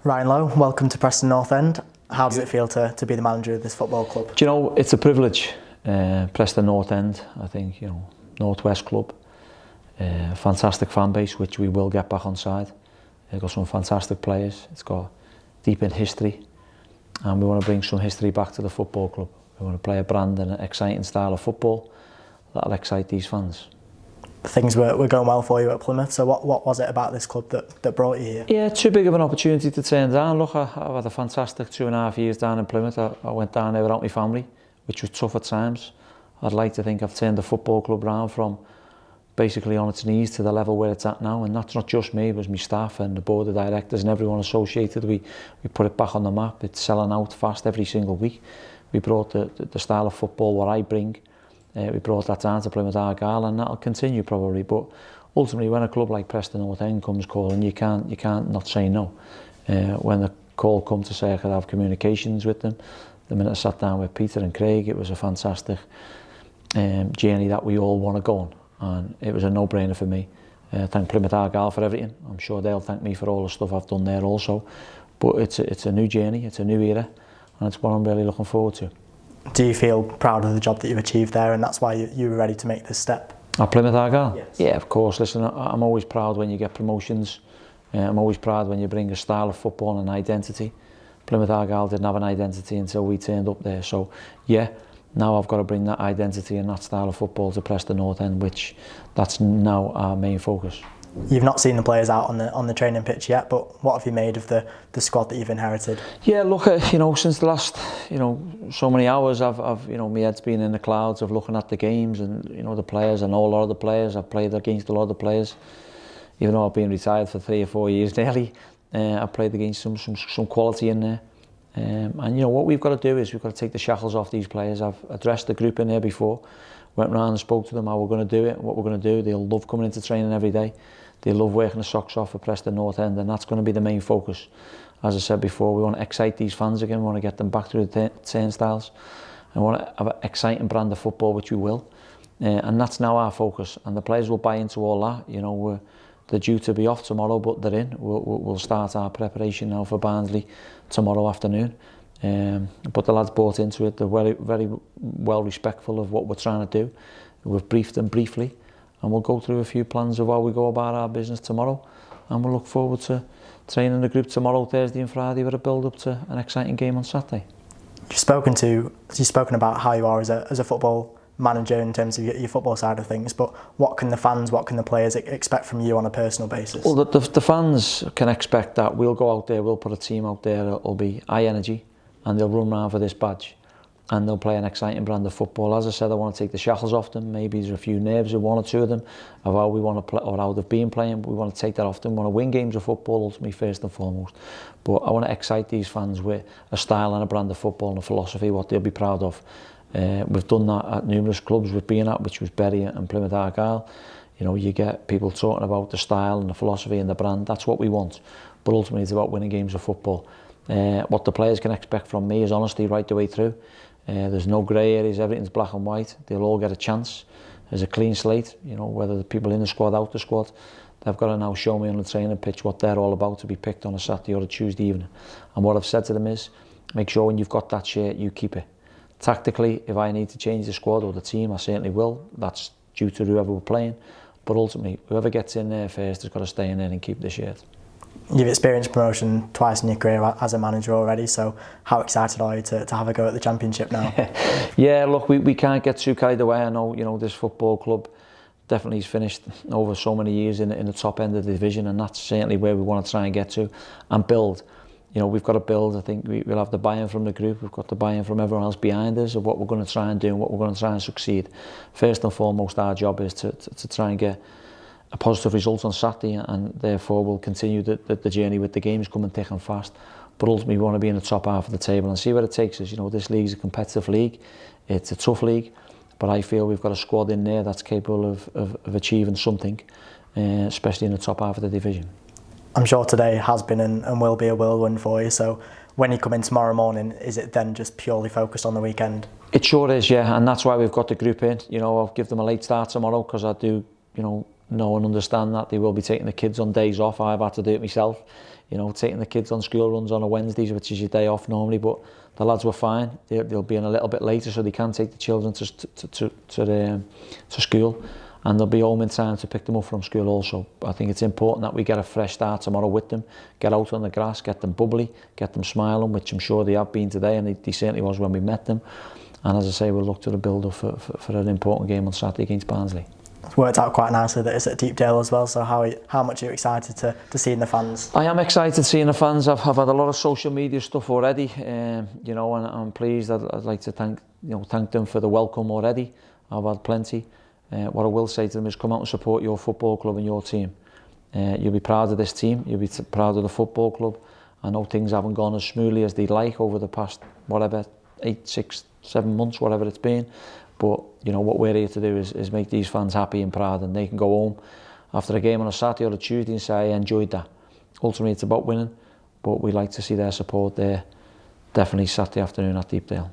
Ryan Lowe, welcome to Preston North End. How does it feel to be the manager of this football club? Do you know, it's a privilege. Preston North End, I think, Northwest club. Fantastic fan base, which we will get back on side. It's got some fantastic players. It's got deep in history. And we want to bring some history back to the football club. We want to play a brand and an exciting style of football that'll excite these fans. Things were going well for you at Plymouth, so what was it about this club that brought you here? Yeah, too big of an opportunity to turn down. Look, I've had a fantastic 2.5 years down in Plymouth. I went down there without my family, which was tough at times. I'd like to think I've turned the football club round from basically on its knees to the level where it's at now, and that's not just me, it was my staff and the board of directors and everyone associated. We put it back on the map. It's selling out fast every single week. We brought the style of football what I bring. We brought that down to Plymouth Argyle, and that'll continue probably. But ultimately, when a club like Preston North End comes calling, you can't not say no. When the call come to say I could have communications with them, the minute I sat down with Peter and Craig, it was a fantastic journey that we all want to go on, and it was a no-brainer for me. Thank Plymouth Argyle for everything. I'm sure they'll thank me for all the stuff I've done there also. But it's a new journey, it's a new era, and it's what I'm really looking forward to. Do you feel proud of the job that you've achieved there, and that's why you were ready to make this step? At Plymouth Argyle? Yes. Yeah, of course. Listen, I'm always proud when you get promotions. I'm always proud when you bring a style of football and an identity. Plymouth Argyle didn't have an identity until we turned up there. So, yeah, now I've got to bring that identity and that style of football to Preston North End, which that's now our main focus. You've not seen the players out on the training pitch yet, but what have you made of the squad that you've inherited? Yeah, look, since the last, so many hours, I've my head's been in the clouds of looking at the games and, the players. I know a lot of the players. I've played against a lot of the players. Even though I've been retired for 3 or 4 years nearly, I've played against some quality in there. And, what we've got to do is we've got to take the shackles off these players. I've addressed the group in there before, went round and spoke to them how we're going to do it, what we're going to do. They'll love coming into training every day. They love working the socks off for Preston North End, and that's going to be the main focus. As I said before, we want to excite these fans again. We want to get them back through the turnstiles. And we want to have an exciting brand of football, which we will. And that's now our focus. And the players will buy into all that. They're due to be off tomorrow, but they're in. We'll start our preparation now for Barnsley tomorrow afternoon. But the lads bought into it. They're very, very well respectful of what we're trying to do. We've briefed them briefly. And we'll go through a few plans of how we go about our business tomorrow, and we'll look forward to training the group tomorrow, Thursday and Friday, with a build-up to an exciting game on Saturday. You've spoken about how you are as a football manager in terms of your football side of things, but what can the fans, what can the players expect from you on a personal basis? Well, the fans can expect that we'll go out there, we'll put a team out there that'll be high energy, and they'll run around for this badge. And they'll play an exciting brand of football. As I said, I want to take the shackles off them. Maybe there's a few nerves with 1 or 2 of them of how we want to play or how they've been playing. But we want to take that off them. We want to win games of football ultimately first and foremost. But I want to excite these fans with a style and a brand of football and a philosophy, what they'll be proud of. We've done that at numerous clubs we've been at, which was Bury and Plymouth Argyle. You get people talking about the style and the philosophy and the brand. That's what we want. But ultimately it's about winning games of football. What the players can expect from me is honesty right the way through. There's no grey areas, everything's black and white. They'll all get a chance. There's a clean slate, whether the people in the squad, out the squad, they've got to now show me on the training pitch what they're all about to be picked on a Saturday or a Tuesday evening. And what I've said to them is, make sure when you've got that shirt, you keep it. Tactically, if I need to change the squad or the team, I certainly will. That's due to whoever we're playing. But ultimately, whoever gets in there first has got to stay in there and keep the shirt. You've experienced promotion twice in your career as a manager already, so how excited are you to have a go at the Championship now? Yeah, look, we can't get too carried away. I know, this football club definitely has finished over so many years in the top end of the division, and that's certainly where we want to try and get to and build. We've got to build. I think we'll have the buy-in from the group. We've got the buy-in from everyone else behind us of what we're going to try and do and what we're going to try and succeed. First and foremost, our job is to try and get a positive result on Saturday, and therefore we'll continue the journey with the games coming thick and fast. But ultimately we want to be in the top half of the table and see where it takes us. This league's a competitive league, it's a tough league, but I feel we've got a squad in there that's capable of achieving something, especially in the top half of the division. I'm sure today has been and will be a whirlwind for you, so when you come in tomorrow morning, is it then just purely focused on the weekend? It sure is, yeah, and that's why we've got the group in. I'll give them a late start tomorrow because I do, know and understand that they will be taking the kids on days off. I've had to do it myself, you know, taking the kids on school runs on a Wednesdays, which is your day off normally, but the lads were fine. They'll be in a little bit later so they can take the children to school, and they'll be home in time to pick them up from school also. I think it's important that we get a fresh start tomorrow with them, get out on the grass, get them bubbly, get them smiling, which I'm sure they have been today, and they certainly was when we met them. And as I say, we'll look to the build-up for an important game on Saturday against Barnsley. It's worked out quite nicely that it's at Deepdale as well, so how much are you excited to see in the fans? I am excited seeing the fans. I've had a lot of social media stuff already, you know, and I'm pleased. I'd like to thank them for the welcome already. I've had plenty. What I will say to them is come out and support your football club and your team. You'll be proud of this team, you'll be proud of the football club. I know things haven't gone as smoothly as they'd like over the past, 8, 6, 7 months, whatever it's been. But you know what we're here to do is make these fans happy and proud, and they can go home after a game on a Saturday or a Tuesday and say, I enjoyed that. Ultimately it's about winning, but we like to see their support there, definitely Saturday afternoon at Deepdale.